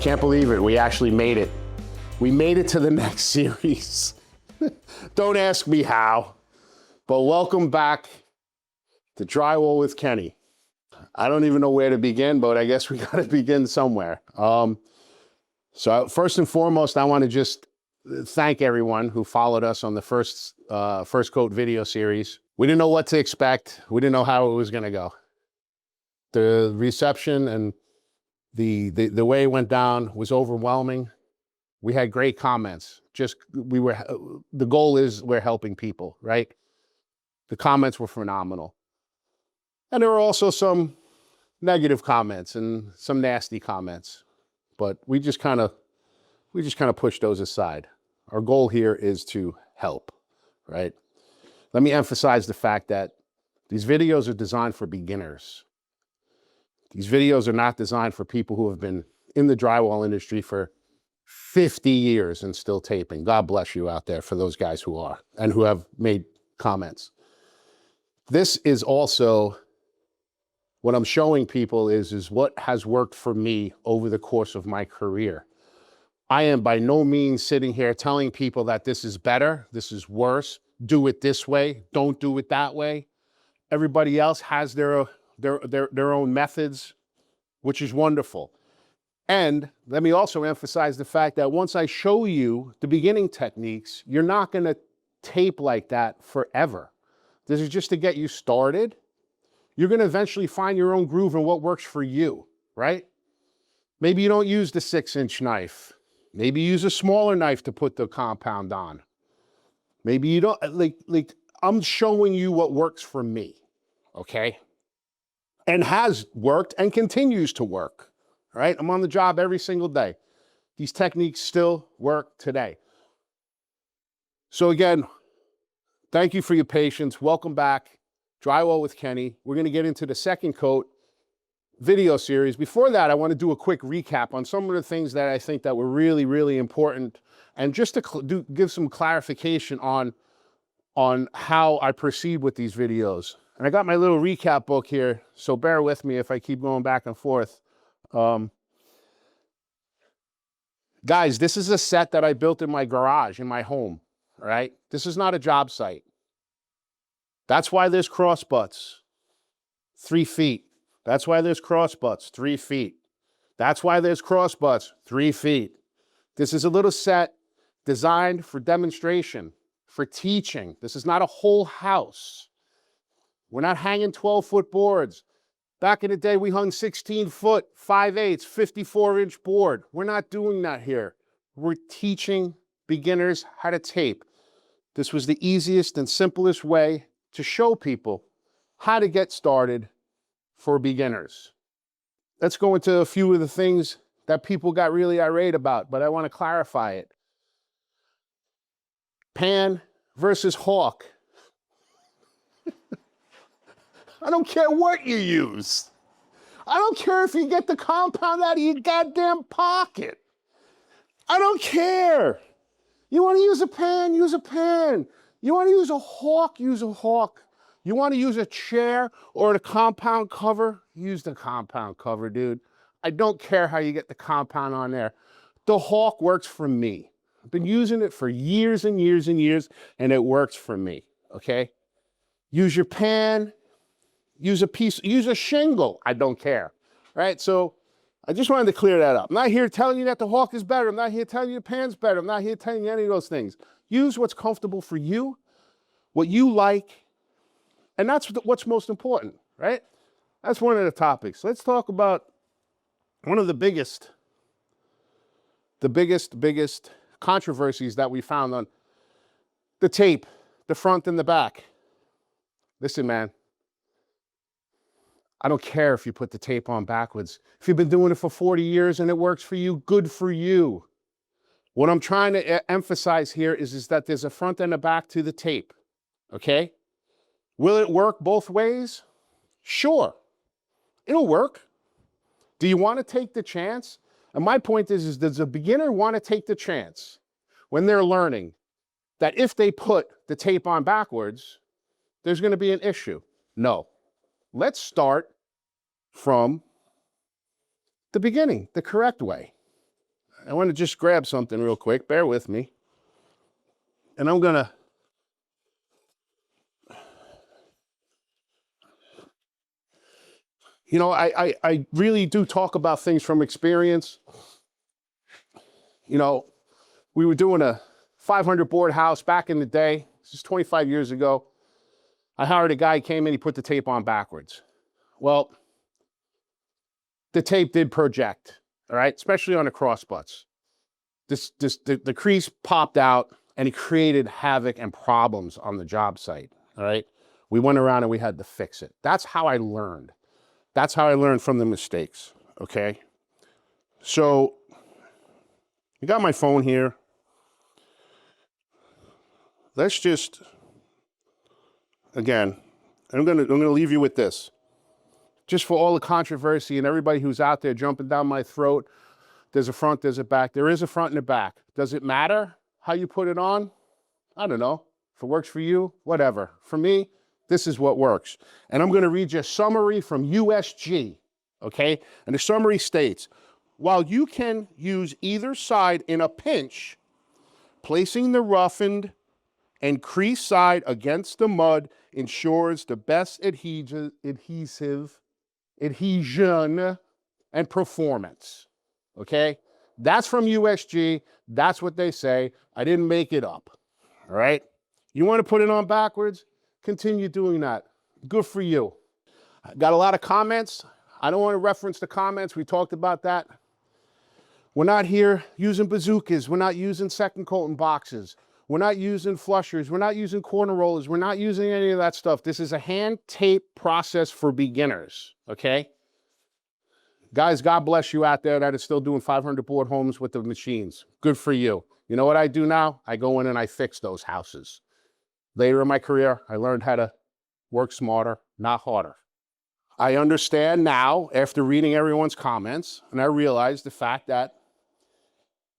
Can't believe it, we actually made it. We made it to the next series. Don't ask me how, but welcome back to Drywall with Kenny. I don't even know where to begin, but I guess we gotta begin somewhere. So first and foremost, I wanna just thank everyone who followed us on the first coat video series. We didn't know what to expect. We didn't know how it was gonna go. The reception and the way it went down was overwhelming. We had great comments. The goal is we're helping people, right? The comments were phenomenal. And there were also some negative comments and some nasty comments, but we just kind of pushed those aside. Our goal here is to help, right? Let me emphasize the fact that these videos are designed for beginners. These videos are not designed for people who have been in the drywall industry for 50 years and still taping. God bless you out there for those guys who are and who have made comments. This is also what I'm showing people is what has worked for me over the course of my career. I am by no means sitting here telling people that this is better, this is worse, do it this way, don't do it that way. Everybody else has their own methods, which is wonderful. And let me also emphasize the fact that once I show you the beginning techniques, you're not gonna tape like that forever. This is just to get you started. You're gonna eventually find your own groove and what works for you, right? Maybe you don't use the 6-inch knife. Maybe you use a smaller knife to put the compound on. Maybe you don't, like I'm showing you what works for me, okay? And has worked and continues to work, right? I'm on the job every single day. These techniques still work today. So again, thank you for your patience. Welcome back, Drywall with Kenny. We're gonna get into the second coat video series. Before that, I wanna do a quick recap on some of the things that I think that were really, really important, and just to give some clarification on how I proceed with these videos. And I got my little recap book here, so bear with me if I keep going back and forth. Guys, this is a set that I built in my garage, in my home, all right? This is not a job site. That's why there's cross butts, 3 feet. That's why there's cross butts, 3 feet. That's why there's cross butts, 3 feet. This is a little set designed for demonstration, for teaching. This is not a whole house. We're not hanging 12-foot boards. Back in the day, we hung 16-foot, 5/8, 54-inch board. We're not doing that here. We're teaching beginners how to tape. This was the easiest and simplest way to show people how to get started for beginners. Let's go into a few of the things that people got really irate about, but I want to clarify it. Pan versus hawk. I don't care what you use. I don't care if you get the compound out of your goddamn pocket. I don't care. You want to use a pan, use a pan. You want to use a hawk, use a hawk. You want to use a chair or a compound cover, use the compound cover, dude. I don't care how you get the compound on there. The hawk works for me. I've been using it for years and years and years, and it works for me, okay? Use your pan. Use a shingle, I don't care, right? So I just wanted to clear that up. I'm not here telling you that the hawk is better. I'm not here telling you the pan's better. I'm not here telling you any of those things. Use what's comfortable for you, what you like, and that's what's most important, right? That's one of the topics. Let's talk about one of the biggest controversies that we found on the tape, the front and the back. Listen, man. I don't care if you put the tape on backwards. If you've been doing it for 40 years and it works for you, good for you. What I'm trying to emphasize here is that there's a front and a back to the tape, okay? Will it work both ways? Sure, it'll work. Do you want to take the chance? And my point is does a beginner want to take the chance when they're learning that if they put the tape on backwards, there's going to be an issue? No. Let's start from the beginning, the correct way. I want to just grab something real quick. Bear with me. And I'm going to, you know, I really do talk about things from experience. You know, we were doing a 500 board house back in the day. This is 25 years ago. I hired a guy, he came in, he put the tape on backwards. Well, the tape did project, all right, especially on the cross butts. The crease popped out and it created havoc and problems on the job site, all right? We went around and we had to fix it. That's how I learned. That's how I learned from the mistakes, okay? So, you got my phone here. Let's just, again, I'm gonna leave you with this. Just for all the controversy and everybody who's out there jumping down my throat, there's a front, there's a back. There is a front and a back. Does it matter how you put it on? I don't know. If it works for you, whatever. For me, this is what works. And I'm going to read you a summary from USG, okay? And the summary states, while you can use either side in a pinch, placing the roughened and crease side against the mud ensures the best adhesion and performance, okay? That's from USG. That's what they say. I didn't make it up, all right? You want to put it on backwards? Continue doing that. Good for you. I got a lot of comments. I don't want to reference the comments. We talked about that. We're not here using bazookas. We're not using second coating boxes. We're not using flushers. We're not using corner rollers. We're not using any of that stuff. This is a hand tape process for beginners, okay? Guys, God bless you out there that is still doing 500 board homes with the machines. Good for you. You know what I do now? I go in and I fix those houses. Later in my career, I learned how to work smarter, not harder. I understand now, after reading everyone's comments, and I realize the fact that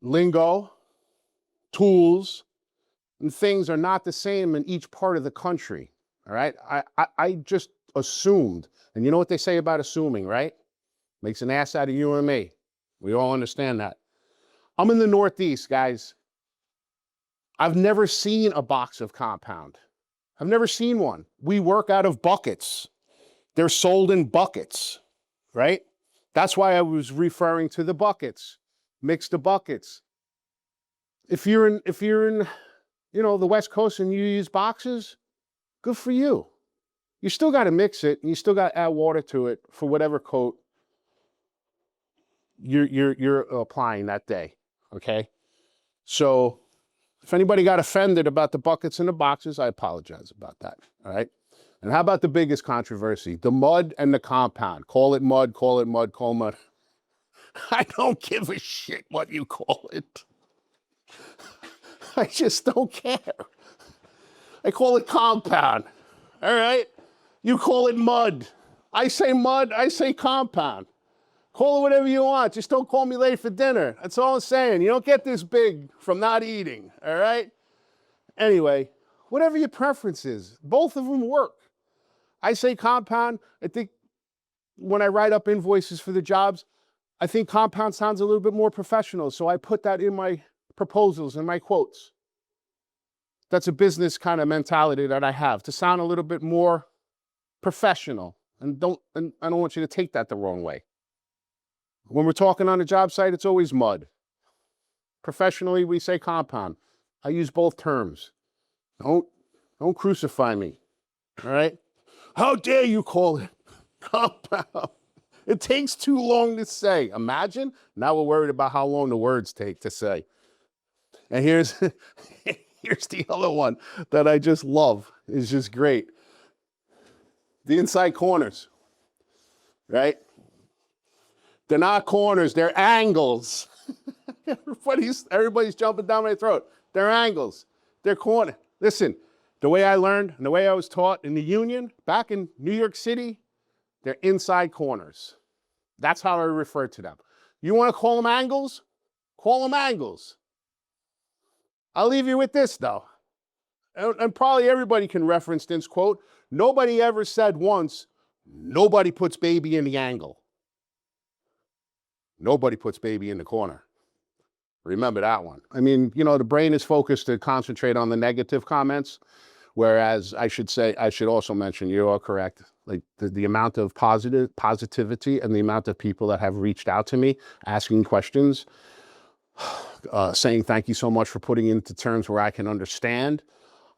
lingo, tools, and things are not the same in each part of the country, all right? I just assumed, and you know what they say about assuming, right? Makes an ass out of you and me. We all understand that. I'm in the Northeast, guys. I've never seen a box of compound. I've never seen one. We work out of buckets. They're sold in buckets, right? That's why I was referring to the buckets. Mix the buckets. If you're in, you know, the West Coast and you use boxes, good for you. You still got to mix it and you still got to add water to it for whatever coat you're applying that day, okay? So if anybody got offended about the buckets and the boxes, I apologize about that, all right? And how about the biggest controversy? The mud and the compound. Call it mud, call it mud, call it mud. I don't give a shit what you call it. I just don't care. I call it compound, all right? You call it mud. I say mud, I say compound. Call it whatever you want. Just don't call me late for dinner. That's all I'm saying. You don't get this big from not eating, all right? Anyway, whatever your preference is, both of them work. I say compound. I think when I write up invoices for the jobs, I think compound sounds a little bit more professional, so I put that in my proposals and my quotes. That's a business kind of mentality that I have, to sound a little bit more professional. And I don't want you to take that the wrong way. When we're talking on a job site, it's always mud. Professionally, we say compound. I use both terms. Don't crucify me, all right? How dare you call it compound? It takes too long to say. Imagine, now we're worried about how long the words take to say. And here's the other one that I just love. It's just great. The inside corners, right? They're not corners, they're angles. Everybody's jumping down my throat. They're angles, they're corners. Listen, the way I learned and the way I was taught in the union, back in New York City, they're inside corners. That's how I refer to them. You want to call them angles? Call them angles. I'll leave you with this though. And probably everybody can reference this quote. Nobody ever said once, nobody puts baby in the angle. Nobody puts baby in the corner. Remember that one. I mean, you know, the brain is focused to concentrate on the negative comments, whereas I should also mention, you are correct. Like the amount of positivity and the amount of people that have reached out to me, asking questions, saying thank you so much for putting into terms where I can understand.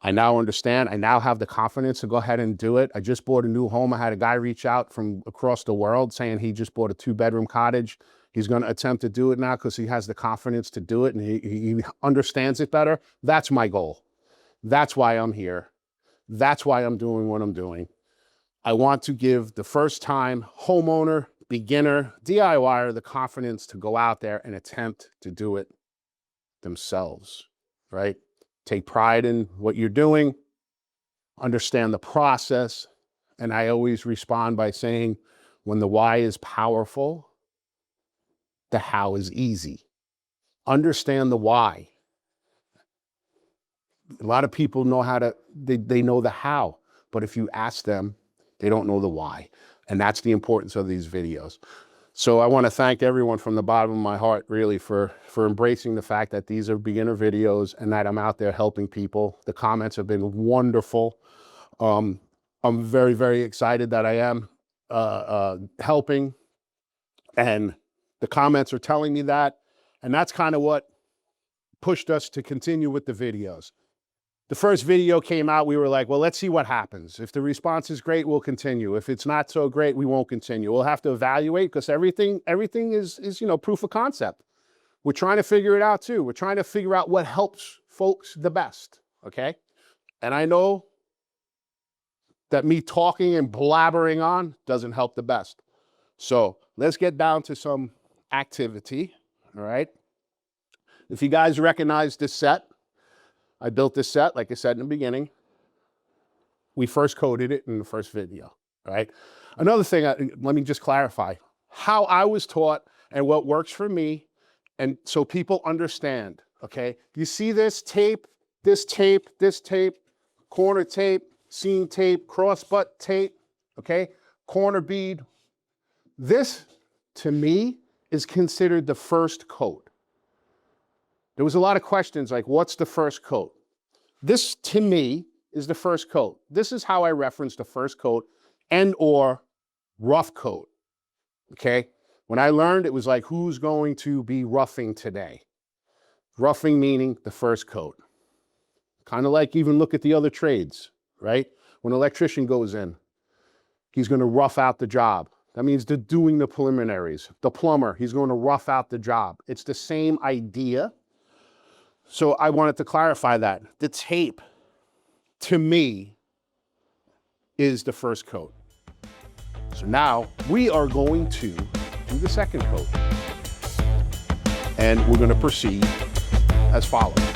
I now understand. I now have the confidence to go ahead and do it. I just bought a new home. I had a guy reach out from across the world saying he just bought a 2-bedroom cottage. He's going to attempt to do it now because he has the confidence to do it and he understands it better. That's my goal. That's why I'm here. That's why I'm doing what I'm doing. I want to give the first-time homeowner, beginner, DIYer the confidence to go out there and attempt to do it themselves, right? Take pride in what you're doing, understand the process, and I always respond by saying, when the why is powerful, the how is easy. Understand the why. A lot of people know how to, they know the how, but if you ask them, they don't know the why. And that's the importance of these videos. So I want to thank everyone from the bottom of my heart, really, for embracing the fact that these are beginner videos and that I'm out there helping people. The comments have been wonderful. I'm very, very excited that I am helping, and the comments are telling me that. And that's kind of what pushed us to continue with the videos. The first video came out, we were like, well, let's see what happens. If the response is great, we'll continue. If it's not so great, we won't continue. We'll have to evaluate, because everything is, you know, proof of concept. We're trying to figure it out too. We're trying to figure out what helps folks the best, okay? And I know that me talking and blabbering on doesn't help the best. So let's get down to some activity, all right? If you guys recognize this set, I built this set, like I said in the beginning. We first coded it in the first video, all right? Another thing, let me just clarify how I was taught and what works for me, and so people understand, okay? You see this tape, this tape, this tape, corner tape, seam tape, cross butt tape, okay? Corner bead. This, to me, is considered the first coat. There was a lot of questions like, what's the first coat? This, to me, is the first coat. This is how I reference the first coat and or rough coat, okay? When I learned, it was like, who's going to be roughing today? Roughing meaning the first coat. Kind of like, even look at the other trades, right? When an electrician goes in, he's going to rough out the job. That means they're doing the preliminaries. The plumber, he's going to rough out the job. It's the same idea. So I wanted to clarify that. The tape, to me, is the first coat. So now we are going to do the second coat. And we're going to proceed as follows.